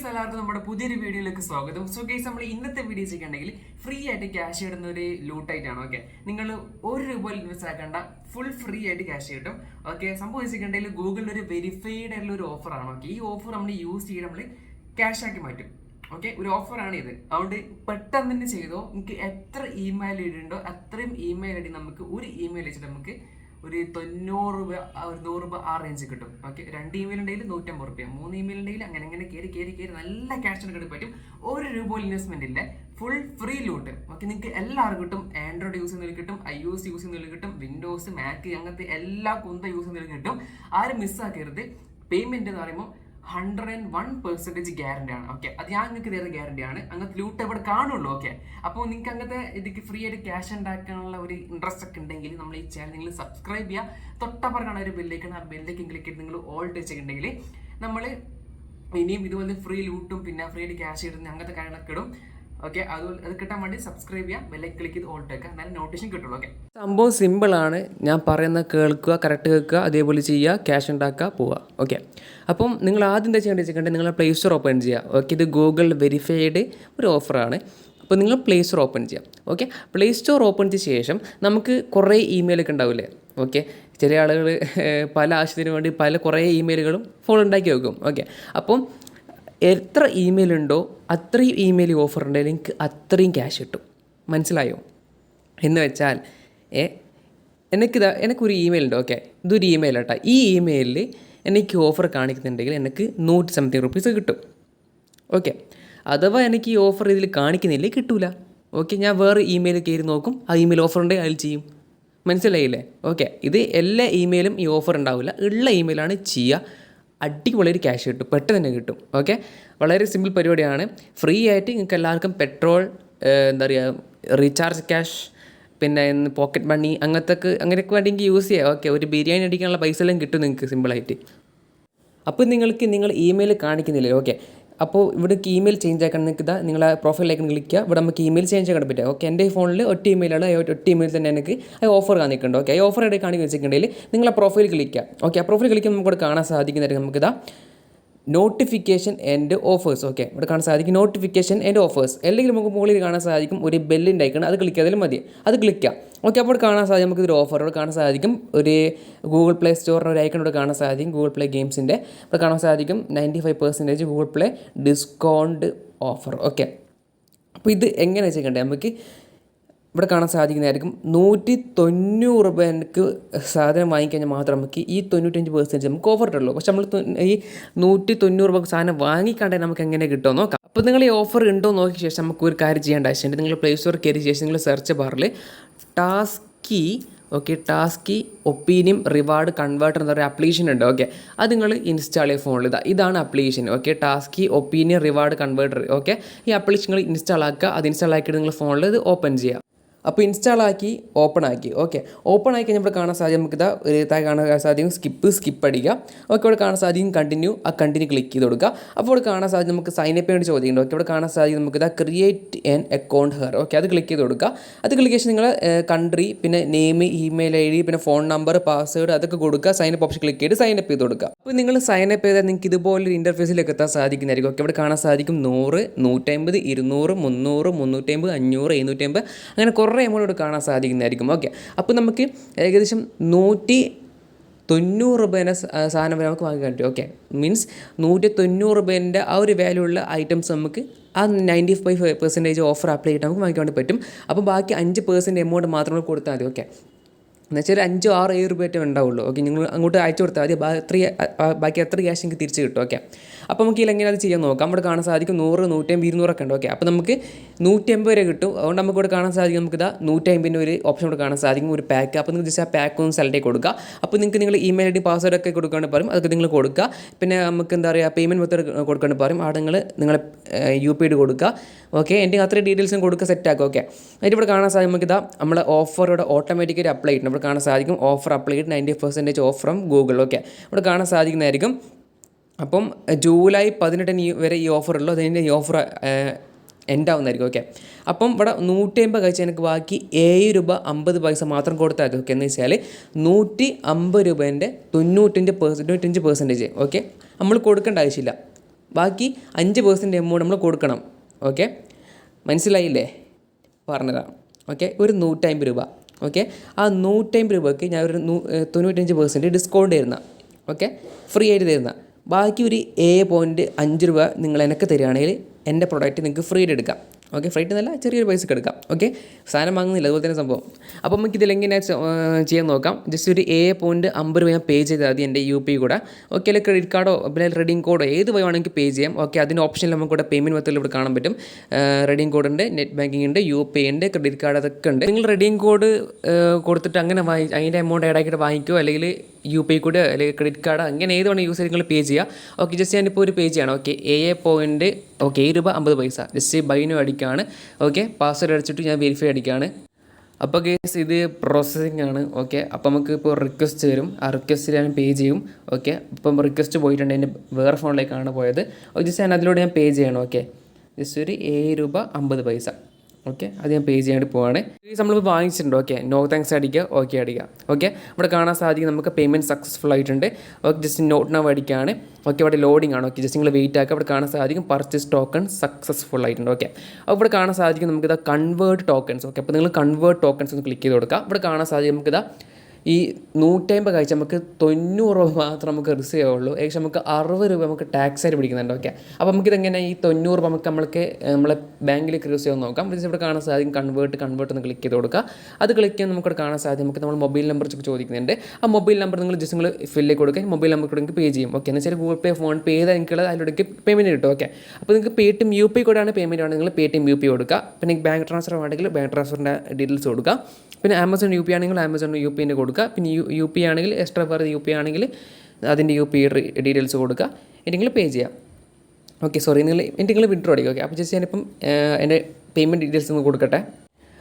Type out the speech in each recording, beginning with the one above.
എല്ലാവർക്കും നമ്മുടെ പുതിയൊരു വീഡിയോയിലേക്ക് സ്വാഗതം. സോ ഗൈസ്, നമ്മൾ ഇന്നത്തെ വീഡിയോ ചെയ്യണമെങ്കിൽ ഫ്രീ ആയിട്ട് ക്യാഷ് ഇടുന്ന ഒരു ലൂട്ടായിട്ടാണ്. ഓക്കെ, നിങ്ങൾ ₹1 ഇൻവെസ്റ്റ് ആക്കേണ്ട, ഫുൾ ഫ്രീ ആയിട്ട് ക്യാഷ് കിട്ടും. ഓക്കെ, സംഭവിച്ചിട്ടുണ്ടെങ്കിൽ ഗൂഗിളിൽ ഒരു വെരിഫൈഡ് ആയിട്ടുള്ള ഒരു ഓഫറാണ്. ഓക്കെ, ഈ ഓഫർ നമ്മൾ യൂസ് ചെയ്ത് നമ്മൾ ക്യാഷ് ആക്കി മാറ്റും. ഓക്കെ, ഒരു ഓഫറാണ് ഇത്. അതുകൊണ്ട് പെട്ടെന്ന് തന്നെ ചെയ്തോ. നിങ്ങൾക്ക് എത്ര ഇമെയിൽ ഐ ഡി ഉണ്ടോ അത്രയും ഇമെയിൽ ഐ ഡി നമുക്ക് ഒരു ഇമെയിൽ വെച്ചിട്ട് നമുക്ക് ഒരു ₹90 ₹100 ആ റേഞ്ച് കിട്ടും. ഓക്കെ, 2 ഇമെയിൽ ഉണ്ടെങ്കിൽ ₹150, 3 ഇമെയിൽ ഉണ്ടെങ്കിൽ അങ്ങനെ കയറി നല്ല ക്യാഷ് കിട്ടാൻ പറ്റും. ₹1 ഇൻവെസ്റ്റ്മെന്റ് ഇല്ല, ഫുൾ ഫ്രീ ലൂട്ട്. ഓക്കെ, നിങ്ങൾക്ക് എല്ലാവർക്കും കിട്ടും. ആൻഡ്രോയിഡ് യൂസ് ചെയ്യുന്നതിൽ കിട്ടും, iOS യൂസ് ചെയ്യുന്നതിൽ കിട്ടും, വിൻഡോസ്, മാക് അങ്ങനത്തെ എല്ലാ കുന്ത യൂസ് ചെയ്യുന്നതിൽ കിട്ടും. ആരും മിസ്സാക്കരുത്. പേയ്മെന്റ് എന്ന് പറയുമ്പോൾ 101% ഗ്യാരണ്ടി ആണ്. ഓക്കെ, അത് ഞാൻ നിങ്ങൾക്ക് തരുന്ന ഗ്യാരണ്ടി ആണ്. അങ്ങനത്തെ ലൂട്ട് എവിടെ കാണുള്ളൂ. ഓക്കെ, അപ്പോൾ നിങ്ങൾക്ക് അങ്ങനത്തെ ഇതിക്ക് ഫ്രീ ആയിട്ട് ക്യാഷ് ഉണ്ടാക്കാനുള്ള ഒരു ഇൻട്രസ്റ്റ് ഒക്കെ ഉണ്ടെങ്കിൽ നമ്മൾ ഈ ചാനൽ നിങ്ങൾ സബ്സ്ക്രൈബ് ചെയ്യുക. തൊട്ടപ്പുറത്താണ് ഒരു ബെല്ലേക്ക്, ആ ബെല്ലേക്ക് ക്ലിക്ക് ചെയ്ത് നിങ്ങൾ ഓൾ ടച്ച് ചെയ്തിട്ടുണ്ടെങ്കിൽ നമ്മൾ ഇനിയും ഇതുപോലെ ഫ്രീ ലൂട്ടും പിന്നെ ഫ്രീ ആയിട്ട് ക്യാഷ് ഇടുന്ന അങ്ങനത്തെ കാര്യങ്ങളൊക്കെ ഇടും. ഓക്കെ, അത് കിട്ടാൻ വേണ്ടി സബ്സ്ക്രൈബ് ചെയ്യുക, ബെല്ലേക്ക് ക്ലിക്ക് ചെയ്ത് ഓൾ ടേക്കുക, എന്നാലും നോട്ടിഫിക്കേഷൻ കിട്ടുള്ളൂ. ഓക്കെ, സംഭവം സിമ്പിളാണ്. ഞാൻ പറയുന്ന കേൾക്കുക, കറക്റ്റ് കേൾക്കുക, അതേപോലെ ചെയ്യുക, ക്യാഷ് ഉണ്ടാക്കുക, പോവുക. ഓക്കെ, അപ്പം നിങ്ങൾ ആദ്യം എന്താ ചെയ്യേണ്ടത് വെച്ചിട്ടുണ്ടെങ്കിൽ നിങ്ങൾ പ്ലേ സ്റ്റോർ ഓപ്പൺ ചെയ്യുക. ഓക്കെ, ഇത് ഗൂഗിൾ വെരിഫൈഡ് ഒരു ഓഫറാണ്. അപ്പോൾ നിങ്ങൾ പ്ലേ സ്റ്റോർ ഓപ്പൺ ചെയ്യാം. ഓക്കെ, പ്ലേ സ്റ്റോർ ഓപ്പൺ ചെയ്ത ശേഷം നമുക്ക് കുറേ ഇമെയിലൊക്കെ ഉണ്ടാവില്ലേ. ഓക്കെ, ചില ആളുകൾ പല ആവശ്യത്തിന് വേണ്ടി കുറേ ഇമെയിലുകളും ഫോൺ ഉണ്ടാക്കി വെക്കും. ഓക്കെ, അപ്പം എത്ര ഇമെയിൽ ഉണ്ടോ അത്രയും ഇമെയിൽ ഓഫർ ഉണ്ടെങ്കിൽ എനിക്ക് അത്രയും ക്യാഷ് കിട്ടും. മനസ്സിലായോ എന്ന് വെച്ചാൽ എനിക്കൊരു ഇമെയിൽ ഉണ്ട്. ഓക്കെ, ഇതൊരു ഇമെയിൽ കേട്ടോ. ഈ ഇമെയിലിൽ എനിക്ക് ഓഫർ കാണിക്കുന്നുണ്ടെങ്കിൽ എനിക്ക് ₹100 കിട്ടും. ഓക്കെ, അഥവാ എനിക്ക് ഈ ഓഫർ ഇതിൽ കാണിക്കുന്നില്ലേ കിട്ടൂല. ഓക്കെ, ഞാൻ വേറെ ഇമെയിൽ കയറി നോക്കും, ആ ഇമെയിൽ ഓഫർ ഉണ്ടെങ്കിൽ അതിൽ ചെയ്യും. മനസ്സിലായില്ലേ? ഓക്കെ, ഇത് എല്ലാ ഇമെയിലും ഈ ഓഫർ ഉണ്ടാവില്ല. ഉള്ള ഇമെയിലാണ് ചെയ്യുക. അടിപൊളി ഒരു ക്യാഷ് കിട്ടും, പെട്ടെന്ന് തന്നെ കിട്ടും. ഓക്കെ, വളരെ സിമ്പിൾ പരിപാടിയാണ്. ഫ്രീ ആയിട്ട് നിങ്ങൾക്ക് എല്ലാവർക്കും പെട്രോൾ, എന്താ പറയുക, റീചാർജ് ക്യാഷ്, പിന്നെ പോക്കറ്റ് മണി അങ്ങനെയൊക്കെ വേണമെങ്കിൽ യൂസ് ചെയ്യാം. ഓക്കെ, ഒരു ബിരിയാണി അടിക്കാനുള്ള പൈസ എല്ലാം കിട്ടും നിങ്ങൾക്ക് സിമ്പിളായിട്ട്. അപ്പോൾ നിങ്ങൾ ഇമെയിൽ കാണിക്കുന്നില്ലേ. ഓക്കെ, അപ്പോൾ ഇവിടേക്ക് ഇമെയിൽ ചേഞ്ച് ആക്കണം. നിങ്ങൾക്ക് നിങ്ങളെ പ്രൊഫൈലിലേക്ക് ക്ലിക്കുക. ഇവിടെ നമുക്ക് ഇമെയിൽ ചേഞ്ച് ആക്കാൻ പറ്റും. ഓക്കെ, എൻ്റെ ഫോണിൽ ഒറ്റ ഇമെയിലാണ്, ഒറ്റ ഇമെയിൽ തന്നെ എനിക്ക് ആ ഓഫർ കാണിക്കുന്നുണ്ട്. ഓക്കെ, ആ ഓഫർ എവിടെ കാണിക്കുന്ന വെച്ചിട്ടുണ്ടെങ്കിൽ നിങ്ങളെ പ്രൊഫൈൽ ക്ലിക്കുക. ഓക്കെ, ആ പ്രൊഫൈൽ ക്ലിക്കുമ്പോൾ നമുക്ക് ഇവിടെ കാണാൻ സാധിക്കുന്നതായിരിക്കും നമുക്കിതാ നോട്ടിഫിക്കേഷൻ ആൻഡ് ഓഫേഴ്സ്. ഓക്കെ, ഇവിടെ കാണാൻ സാധിക്കും നോട്ടിഫിക്കേഷൻ ആൻഡ് ഓഫേഴ്സ്. അല്ലെങ്കിൽ നമുക്ക് മുകളിൽ കാണാൻ സാധിക്കും ഒരു ബെല്ലിൻ്റെ ഐക്കൺ, അത് ക്ലിക്ക് ചെയ്താലും മതി. അത് ക്ലിക്കുക. ഓക്കെ, അപ്പോൾ കാണാൻ സാധിക്കും നമുക്കിതൊരു ഓഫർ ഇവിടെ കാണാൻ സാധിക്കും. ഒരു ഗൂഗിൾ പ്ലേ സ്റ്റോറിന് ഒരു ഐക്കൺ ഇവിടെ കാണാൻ സാധിക്കും. ഗൂഗിൾ പ്ലേ ഗെയിംസിൻ്റെ ഇവിടെ കാണാൻ സാധിക്കും 95% Google play discount offer. Okay, അപ്പോൾ ഇത് എങ്ങനെയാണ് ചെയ്യേണ്ടത് നമുക്ക് ഇവിടെ കാണാൻ സാധിക്കുന്നതായിരിക്കും. ₹190 എനിക്ക് സാധനം വാങ്ങിക്കഴിഞ്ഞാൽ മാത്രം നമുക്ക് ഈ 95% നമുക്ക് ഓഫർ കിട്ടുള്ളൂ. പക്ഷെ നമ്മൾ ഈ ₹190 സാധനം വാങ്ങിക്കാണ്ടേ നമുക്ക് എങ്ങനെ കിട്ടുമോ നോക്കാം. അപ്പോൾ നിങ്ങൾ ഈ ഓഫർ ഉണ്ടോ നോക്കിയ ശേഷം നമുക്ക് ഒരു കാര്യം ചെയ്യേണ്ട ആവശ്യമുണ്ട്. നിങ്ങൾ പ്ലേ സ്റ്റോർ കയറിയ ശേഷം നിങ്ങൾ സെർച്ച് ബാറിൽ ടാസ്കി ഒപ്പീനിയൻ റിവാർഡ് കൺവേർട്ടർ എന്നൊരു ആപ്ലിക്കേഷൻ ഉണ്ട്. ഓക്കെ, അത് നിങ്ങൾ ഇൻസ്റ്റാൾ ചെയ്യുക ഫോണിൽ. ഇതാണ് application. Okay, Taski opinion reward converter. Okay, ഈ ആപ്ലിക്കേഷൻ നിങ്ങൾ ഇൻസ്റ്റാൾ ആക്കുക. അത് ഇൻസ്റ്റാൾ ആക്കിയിട്ട് നിങ്ങൾ ഫോണിൽ ഇത് ഓപ്പൺ ചെയ്യുക. അപ്പോൾ ഇൻസ്റ്റാൾ ആക്കി ഓപ്പൺ ആക്കി. ഓക്കെ, ഓപ്പൺ ആക്കി കഴിഞ്ഞാൽ ഇവിടെ കാണാൻ സാധിക്കും നമുക്ക് കാണാൻ സാധിക്കും സ്കിപ്പ് അടിക്കുക. ഓക്കെ, ഇവിടെ കാണാൻ സാധിക്കും കണ്ടിന്യൂ ക്ലിക്ക് ചെയ്ത് കൊടുക്കുക. അപ്പോൾ ഇവിടെ കാണാൻ സാധിക്കും നമുക്ക് സൈനപ്പ് വേണ്ടി ചോദിക്കുന്നുണ്ട്. ഓക്കെ, ഇവിടെ കാണാൻ സാധിക്കും നമുക്ക് create an account hair. Okay, അത് ക്ലിക്ക് ചെയ്ത് കൊടുക്കുക. അത് ക്ലിക്ക് ചെയ്ത് നിങ്ങൾ കൺട്രി, പിന്നെ നെയിം, ഇമെയിൽ ഐ ഡി, പിന്നെ ഫോൺ നമ്പർ, പാസ്വേഡ് അതൊക്കെ കൊടുക്കുക. സൈനപ്പ് ഓപ്ഷൻ ക്ലിക്ക് ചെയ്ത് സൈനപ്പ് ചെയ്ത് കൊടുക്കുക. അപ്പോൾ നിങ്ങൾ സൈനപ്പ് ചെയ്താൽ നിങ്ങൾക്ക് ഇതുപോലൊരു ഇൻ്റർഫേസിലേക്ക് എത്താൻ സാധിക്കുന്നതായിരിക്കും. ഓക്കെ, ഇവിടെ കാണാൻ സാധിക്കും 100, 150, 200, 300, 350, 500, 750 അങ്ങനെ കുറേ എമൗണ്ട് ഇവിടെ കാണാൻ സാധിക്കുന്നതായിരിക്കും. ഓക്കെ, അപ്പോൾ നമുക്ക് ഏകദേശം ₹190 സാധനം നമുക്ക് വാങ്ങിക്കാൻ പറ്റും. ഓക്കെ, മീൻസ് ₹190 ആ ഒരു വാല്യൂ ഉള്ള ഐറ്റംസ് നമുക്ക് ആ 95% ഓഫർ അപ്ലൈ ചെയ്തിട്ട് നമുക്ക് വാങ്ങിക്കാൻ വേണ്ടി പറ്റും. അപ്പോൾ ബാക്കി 5% എമൗണ്ട് മാത്രം കൊടുത്താൽ മതി. ഓക്കെ, എന്നുവെച്ചാൽ 5, 6, 7 രൂപ ഉണ്ടാവുള്ളൂ. ഓക്കെ, നിങ്ങൾ അങ്ങോട്ട് അയച്ചു കൊടുത്താൽ മതി. ബാക്കി എത്ര ക്യാഷ് നിങ്ങൾക്ക് തിരിച്ച് കിട്ടും. ഓക്കെ, അപ്പോൾ നമുക്ക് എങ്ങനെ അത് ചെയ്യാൻ നോക്കാം. അവിടെ കാണാൻ സാധിക്കും 100, 150, 200 ഒക്കെ ഉണ്ട്. ഓക്കെ, അപ്പോൾ നമുക്ക് 150 വരെ കിട്ടും. അതുകൊണ്ട് നമുക്ക് ഇവിടെ കാണാൻ സാധിക്കും നമുക്ക് 150 ഒരു ഓപ്ഷൻ ഇവിടെ കാണാൻ സാധിക്കും, ഒരു പാക്ക്. അപ്പോൾ നിങ്ങൾ ജസ്റ്റ് ആ പാക്ക് ഒന്ന് സെലക്ട് ചെയ്ത് കൊടുക്കുക. അപ്പോൾ നിങ്ങൾ ഇമെയിൽ ഐ ഡി പാസ്വേഡ് ഒക്കെ കൊടുക്കാണ്ട് പറയും, അതൊക്കെ നിങ്ങൾ കൊടുക്കുക. പിന്നെ നമുക്ക് എന്താ പറയുക പേയ്മെൻറ്റ് മെത്തേഡ് കൊടുക്കാണ്ട് പറയും, അവിടെ നിങ്ങളെ UPI കൊടുക്കുക. ഓക്കെ, എൻ്റെ അത്രയും ഡീറ്റെയിൽസും കൊടുക്കുക, സെറ്റ് ആക്കുക. ഓക്കെ, അതിൻ്റെ ഇവിടെ കാണാൻ സാധിക്കും നമുക്ക് നമ്മളെ ഓഫർ ഇവിടെ ഓട്ടോമാറ്റിക്കായിട്ട് അപ്ലൈ ചെയ്തിട്ടുണ്ട്. ഇവിടെ കാണാൻ സാധിക്കും ഓഫർ അപ്ലൈ ചെയ്ത് 90% ഓഫ് ഫ്രം ഗൂഗിൾ. ഓക്കെ, ഇവിടെ കാണാൻ സാധിക്കുന്നതായിരിക്കും. അപ്പം ജൂലൈ 18 വരെ ഈ ഓഫർ ഉള്ളൂ. അതിൻ്റെ ഈ ഓഫർ എൻഡ് ആവുന്നതായിരിക്കും. ഓക്കെ, അപ്പം ഇവിടെ 150 കഴിച്ചാൽ എനിക്ക് ബാക്കി ₹7.50 മാത്രം കൊടുത്താൽ മതി. ഓക്കെ, എന്ന് വെച്ചാൽ ₹150 95%. ഓക്കെ, നമ്മൾ കൊടുക്കേണ്ട ആവശ്യമില്ല. ബാക്കി 5% എമൗണ്ട് നമ്മൾ കൊടുക്കണം. ഓക്കെ, മനസ്സിലായില്ലേ? പറഞ്ഞുതരാം. ഓക്കെ, ഒരു 150 രൂപ. ഓക്കെ, ആ 150 രൂപയ്ക്ക് ഞാൻ ഒരു 95% ഡിസ്കൗണ്ട് തരുന്ന, ഓക്കെ, ഫ്രീ ആയിട്ട് തരുന്ന. ബാക്കി ഒരു 7.5 രൂപ നിങ്ങൾ എനിക്ക് തരികയാണെങ്കിൽ എൻ്റെ പ്രൊഡക്റ്റ് നിങ്ങൾക്ക് ഫ്രീ ആയിട്ട് എടുക്കാം. ഓക്കെ, ഫ്രീ ആയിട്ട് നല്ല ചെറിയൊരു പൈസക്ക് എടുക്കാം. ഓക്കെ, സാധനം വാങ്ങുന്നില്ല, അതുപോലെ തന്നെ സംഭവം. അപ്പോൾ നമുക്ക് ഇതിലെങ്ങനെ ചെയ്യാൻ നോക്കാം. ജസ്റ്റ് ഒരു 7.50 രൂപ ഞാൻ പേ ചെയ്താൽ മതി എൻ്റെ UPI കൂടെ. ഓക്കെ, അല്ലെങ്കിൽ ക്രെഡിറ്റ് കാർഡോ പിന്നെ റെഡീം കോഡോ ഏത് വഴി വേണമെങ്കിൽ പേ ചെയ്യാം. ഓക്കെ, അതിൻ്റെ ഓപ്ഷനിൽ നമുക്കിവിടെ പേയ്മെൻറ്റ് മെത്തേഡിൽ ഇവിടെ കാണാൻ പറ്റും. റെഡീം കോഡ് ഉണ്ട്, നെറ്റ് ബാങ്കിങ് ഉണ്ട്, UPI ഉണ്ട്, ക്രെഡിറ്റ് കാർഡ് അതൊക്കെ ഉണ്ട്. നിങ്ങൾ റെഡീം കോഡ് കൊടുത്തിട്ട് അങ്ങനെ അതിൻ്റെ എമൗണ്ട് ആഡാക്കിയിട്ട് വാങ്ങിക്കുമോ, അല്ലെങ്കിൽ UPI കൂടെ അല്ലെങ്കിൽ ക്രെഡിറ്റ് കാർഡ് അങ്ങനെ ഏത് വേണമെങ്കിൽ യൂസ് ചെയ്ത് നിങ്ങൾ പേ ചെയ്യുക. ഓക്കെ, ജസ്റ്റ് ഞാനിപ്പോൾ ഒരു പേ ചെയ്യണം. ഓക്കെ, 7 രൂപ 50 പൈസ ജസ്റ്റ് ബൈനോ അടിക്കുകയാണ്. ഓക്കെ, പാസ്വേഡ് അടിച്ചിട്ട് ഞാൻ വെരിഫൈ അടിക്കുകയാണ്. അപ്പോൾ കേസ് ഇത് പ്രോസസ്സിംഗ് ആണ്. ഓക്കെ, അപ്പോൾ നമുക്ക് ഇപ്പോൾ റിക്വസ്റ്റ് വരും. ആ റിക്വസ്റ്റ് ഞാൻ പേ ചെയ്യും. ഓക്കെ, ഇപ്പം റിക്വസ്റ്റ് പോയിട്ടുണ്ട്, എൻ്റെ വേറെ ഫോണിലേക്കാണ് പോയത്. ജസ്റ്റ് ഞാൻ അതിലൂടെ ഞാൻ പേ ചെയ്യണം. ഓക്കെ, ജസ്റ്റ് ഒരു 7 രൂപ 50 പൈസ. ഓക്കെ, അത് ഞാൻ പേ ചെയ്യാണ്ട് പോവാണ്. നമ്മളിപ്പോൾ വാങ്ങിച്ചിട്ടുണ്ട്. ഓക്കെ, നോ താങ്ക്സ് അടിക്കുക, ഓക്കെ അടിക്കുക. ഓക്കെ, ഇവിടെ കാണാൻ സാധിക്കും നമുക്ക് പേയ്മെൻറ്റ് സക്സസ്ഫുൾ ആയിട്ടുണ്ട്. ഓക്കെ, ജസ്റ്റ് നോട്ട് നൗ അടിക്കുകയാണ്. ഓക്കെ, ഇവിടെ ലോഡിംഗ് ആണ്. ഓക്കെ, ജസ്റ്റ് നിങ്ങൾ വെയിറ്റ് ആക്കുക. ഇവിടെ കാണാൻ സാധിക്കും പർച്ചേസ് ടോക്കൺ സക്സസ്ഫുൾ ആയിട്ടുണ്ട്. ഓക്കെ, അപ്പോൾ ഇവിടെ കാണാൻ സാധിക്കും നമുക്കിതാ കൺവേർട്ട് ടോക്കൺസ്. ഓക്കെ, അപ്പോൾ നിങ്ങൾ കൺവേർട്ട് ടോക്കൺസ് ഒന്ന് ക്ലിക്ക് ചെയ്ത് കൊടുക്കുക. ഇവിടെ കാണാൻ സാധിക്കും നമുക്കിതാ ഈ 150 കഴിച്ച് നമുക്ക് 90 രൂപ മാത്രം നമുക്ക് റിസീവ് ആവുള്ളൂ. ഏകദേശം നമുക്ക് 60 രൂപ നമുക്ക് ടാക്സ് ആയിട്ട് പിടിക്കുന്നുണ്ട്. ഓക്കെ, അപ്പോൾ നമുക്കിതെങ്ങനെ ഈ 90 രൂപ നമ്മൾക്ക് നമ്മളെ ബാങ്കിലേക്ക് റിസീവ് ചെയ്യാൻ നോക്കാം. ഇവിടെ കാണാൻ സാധിക്കും കൺവേർട്ട് ഒന്ന് ക്ലിക്ക് ചെയ്ത് കൊടുക്കുക. അത് ക്ലിക്ക് ചെയ്യാൻ നമുക്കിവിടെ കാണാൻ സാധിക്കും നമുക്ക് നമ്മൾ മൊബൈൽ നമ്പർ ചോദിക്കുന്നുണ്ട്. ആ മൊബൈൽ നമ്പർ നിങ്ങൾ ജസ്റ്റ് നിങ്ങൾ ഫില്ലിലേക്ക് കൊടുക്കുക. മൊബൈൽ നമ്പർ കൂടെ നിങ്ങൾക്ക് പേ ചെയ്യും. ഓക്കെ, എന്ന് വെച്ചാൽ ഗൂഗിൾ പേ, ഫോൺ പേ ചെയ്താൽ എനിക്കുള്ളത് അതിലൂടെ പേയ്മെൻറ്റ് കിട്ടും. ഓക്കെ, അപ്പോൾ നിങ്ങൾക്ക് Paytm UPI കൂടെയാണ് പേയ്മെൻറ്റ് ആണെങ്കിൽ നിങ്ങൾ Paytm UPI കൊടുക്കുക. പിന്നെ ബാങ്ക് ട്രാൻസ്ഫർ ആണെങ്കിൽ ബാങ്ക് ട്രാൻസ്ഫറിൻ്റെ ഡീറ്റെയിൽസ് കൊടുക്കുക. പിന്നെ Amazon UPI ആണെങ്കിൽ Amazon UPI കൊടുക്കുക. പിന്നെ UPI ആണെങ്കിൽ എക്സ്ട്രാ വേറെ UPI ആണെങ്കിൽ അതിൻ്റെ UPI ഡീറ്റെയിൽസ് കൊടുക്കുക. എന്നിട്ട് പേ ചെയ്യാം. ഓക്കെ, സോറി, നിങ്ങൾ വിഡ്രോ അടിക്കുക. ഓക്കെ, അപ്പോൾ ജസ്റ്റ് ഞാനിപ്പം എൻ്റെ പേയ്മെൻറ്റ് ഡീറ്റെയിൽസ് ഒന്ന് കൊടുക്കട്ടെ.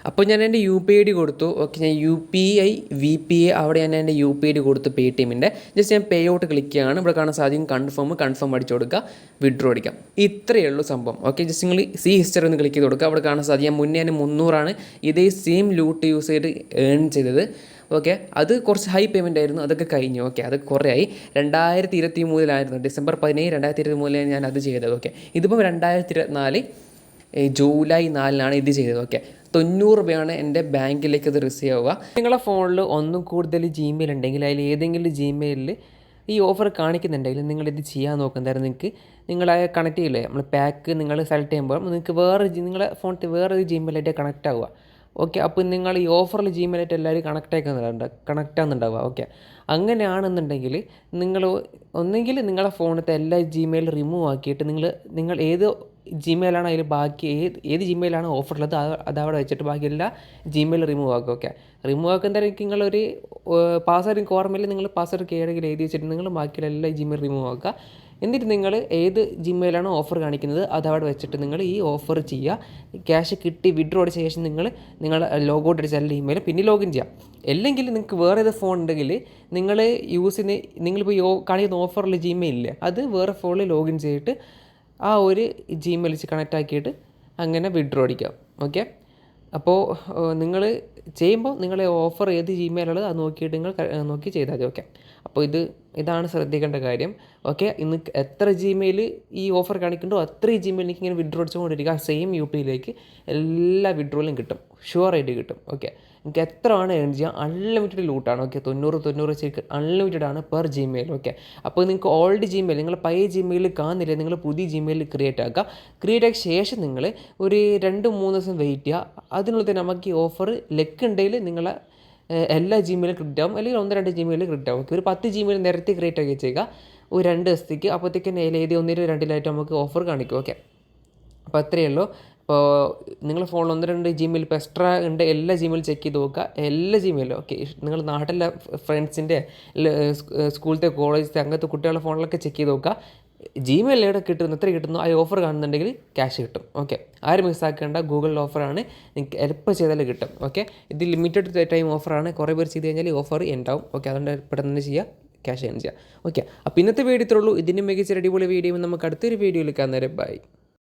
അപ്പോൾ ഞാൻ എൻ്റെ UPI ID കൊടുത്തു. ഓക്കെ, ഞാൻ UPI VPA അവിടെ ഞാൻ എൻ്റെ UPI ID കൊടുത്തു Paytmൻ്റെ. ജസ്റ്റ് ഞാൻ പേ ഔട്ട് ക്ലിക്ക് ചെയ്യാണ്. ഇവിടെ കാണാൻ സാധിക്കും കൺഫേം അടിച്ചു കൊടുക്കുക, വിഡ്രോ അടിക്കാം. ഇത്രയേ ഉള്ളൂ സംഭവം. ഓക്കെ, ജസ്റ്റ് നിങ്ങൾ ഹിസ്റ്ററി ഒന്ന് ക്ലിക്ക് ചെയ്ത് കൊടുക്കുക. അവിടെ കാണാൻ സാധിക്കും മുന്നേ ഞാൻ 300 ഇതേ സെയിം ലൂട്ട് യൂസ് ചെയ്ത് ഏൺ ചെയ്തത്. ഓക്കെ, അത് കുറച്ച് ഹൈ പേയ്മെൻ്റ് ആയിരുന്നു, അതൊക്കെ കഴിഞ്ഞു. ഓക്കെ, അത് കുറേ ആയി. 2023 ഡിസംബർ 17, 2023 ഞാൻ അത് ചെയ്തത്. ഓക്കെ, ഇതിപ്പം 2024 ജൂലൈ 4 ഇത് ചെയ്തത്. ഓക്കെ, 90 രൂപയാണ് എൻ്റെ ബാങ്കിലേക്ക് അത് റിസീവ് ആവുക. നിങ്ങളുടെ ഫോണിൽ ഒന്നും കൂടുതൽ Gmail ഉണ്ടെങ്കിൽ അതിൽ ഏതെങ്കിലും Gmailൽ ഈ ഓഫർ കാണിക്കുന്നുണ്ടെങ്കിൽ നിങ്ങളിത് ചെയ്യാൻ നോക്കുന്നതായിരുന്നു. നിങ്ങൾ കണക്ട് ചെയ്യില്ലേ, നമ്മൾ പാക്ക് നിങ്ങൾ സെലക്ട് ചെയ്യുമ്പോൾ നിങ്ങൾക്ക് നിങ്ങളുടെ ഫോണിൽ വേറൊരു Gmail ആയിട്ട് കണക്റ്റ് ആവുക. ഓക്കെ, അപ്പോൾ നിങ്ങൾ ഈ ഓഫറിൽ Gmail ആയിട്ട് എല്ലാവരും കണക്റ്റ് ആകുന്നുണ്ടാവുക. ഓക്കെ, അങ്ങനെയാണെന്നുണ്ടെങ്കിൽ നിങ്ങൾ ഒന്നെങ്കിൽ നിങ്ങളുടെ ഫോണിലത്തെ എല്ലാ Gmail റിമൂവ് ആക്കിയിട്ട് നിങ്ങൾ ഏത് Gmail അതിൽ ബാക്കി ഏത് Gmail ഓഫറുള്ളത് അതവിടെ വെച്ചിട്ട് ബാക്കി എല്ലാ Gmail റിമൂവ് ആക്കുക. ഓക്കെ, റിമൂവ് ആക്കുന്നതായിരിക്കും നിങ്ങളൊരു പാസ്വേഡ് ഓർമ്മയിൽ നിങ്ങൾ പാസ്വേഡ് കേടെങ്കിൽ എഴുതി വെച്ചിട്ട് നിങ്ങൾ ബാക്കിയുള്ള എല്ലാ Gmail റിമൂവ് ആക്കുക. എന്നിട്ട് നിങ്ങൾ ഏത് Gmail ഓഫർ കാണിക്കുന്നത് അതവിടെ വെച്ചിട്ട് നിങ്ങൾ ഈ ഓഫർ ചെയ്യുക. ക്യാഷ് കിട്ടി വിഡ്രോ അടിച്ച ശേഷം നിങ്ങൾ ലോഗൗട്ട് അടിച്ച എല്ലാ ഇമെയിലും പിന്നെ ലോഗിൻ ചെയ്യാം. അല്ലെങ്കിൽ നിങ്ങൾക്ക് വേറെ ഏത് ഫോൺ ഉണ്ടെങ്കിൽ നിങ്ങൾ നിങ്ങളിപ്പോൾ കാണിക്കുന്ന ഓഫറിൽ Gmail ഇല്ലേ, അത് വേറെ ഫോണിൽ ലോഗിൻ ചെയ്തിട്ട് ആ ഒരു Gmail കണക്റ്റ് ആക്കിയിട്ട് അങ്ങനെ വിഡ്രോ അടിക്കാം. ഓക്കെ, അപ്പോൾ നിങ്ങൾ ചെയ്യുമ്പോൾ നിങ്ങളെ ഓഫർ ഏത് Gmail ഉള്ളത് അത് നോക്കിയിട്ട് നിങ്ങൾ നോക്കി ചെയ്താൽ മതി. ഓക്കെ, അപ്പോൾ ഇതാണ് ശ്രദ്ധിക്കേണ്ട കാര്യം. ഓക്കെ, ഇന്ന് എത്ര Gmail ഈ ഓഫർ കാണിക്കുന്നുണ്ടോ അത്രയും Gmail ഇങ്ങനെ വിഡ്രോ അടിച്ചുകൊണ്ടിരിക്കുക. ആ സെയിം UPIയിലേക്ക് എല്ലാ വിഡ്രോയിലും കിട്ടും, ഷുവറായിട്ട് കിട്ടും. ഓക്കെ, നിങ്ങൾക്ക് എത്ര ആണ് ഏൺ ചെയ്യാം, അൺലിമിറ്റഡ് ലൂട്ടാണ്. ഓക്കെ, 90 ശരിക്കും അൺലിമിറ്റഡ് ആണ് പെർ Gmail. ഓക്കെ, അപ്പോൾ നിങ്ങൾക്ക് ഓൾഡ് Gmail നിങ്ങൾ പഴയ Gmail കാണുന്നില്ല, നിങ്ങൾ പുതിയ Gmail ക്രിയേറ്റ് ആക്കുക. ക്രിയേറ്റ് ആക്കിയ ശേഷം നിങ്ങൾ ഒരു 2-3 ദിവസം വെയിറ്റ് ചെയ്യുക. അതിനുള്ളിൽ തന്നെ നമുക്ക് ഈ ഓഫർ ഉണ്ടെങ്കിൽ നിങ്ങളെ എല്ലാ Gmail ക്രെഡിറ്റ് ആവും, അല്ലെങ്കിൽ 1-2 Gmail ക്രെഡിറ്റ് ആവും. ഒരു 10 Gmail നേരത്തെ ക്രിയേറ്റ് ആക്കി വെച്ചേക്കുക ഒരു 2 ദിവസത്തേക്ക്. അപ്പോഴത്തേക്ക് ഏത് 1-2 നമുക്ക് ഓഫർ കാണിക്കും. ഓക്കെ, അപ്പോൾ അത്രയേ ഉള്ളൂ. അപ്പോൾ നിങ്ങളുടെ ഫോണിൽ 1-2 Gmail ഇപ്പോൾ എക്സ്ട്രാ ഉണ്ട്, എല്ലാ Gmail ചെക്ക് ചെയ്ത് നോക്കുക. എല്ലാ Gmail. ഓക്കെ, നിങ്ങൾ നാട്ടിലെ ഫ്രണ്ട്സിൻ്റെ സ്കൂളിലത്തെ കോളേജിലത്തെ അങ്ങനത്തെ കുട്ടികളുടെ ഫോണിലൊക്കെ ചെക്ക് ചെയ്ത് നോക്കുക. Gmail എവിടെ കിട്ടുന്നു, എത്ര കിട്ടുന്നു, ആ ഓഫർ കാണുന്നുണ്ടെങ്കിൽ ക്യാഷ് കിട്ടും. ഓക്കെ, ആരും മിസ്സാക്കേണ്ട, ഗൂഗിൾ ഓഫറാണ്, നിങ്ങൾക്ക് എപ്പോൾ ചെയ്താൽ കിട്ടും. ഓക്കെ, ഇത് ലിമിറ്റഡ് ടൈം ഓഫറാണ്, കുറേ പേർ ചെയ്ത് കഴിഞ്ഞാൽ ഈ ഓഫർ ഉണ്ടാവും. ഓക്കെ, അതുകൊണ്ട് പെട്ടെന്ന് ചെയ്യുക, ക്യാഷ് ഏൺ ചെയ്യുക. ഓക്കെ, അപ്പോൾ ഇന്നത്തെ വീഡിയോ ഇത്രയുള്ളൂ. ഇതിന് മികച്ച അടിപൊളി വീഡിയോ നമുക്ക് അടുത്തൊരു വീഡിയോയിൽ കാണുന്നവരെ ബൈ.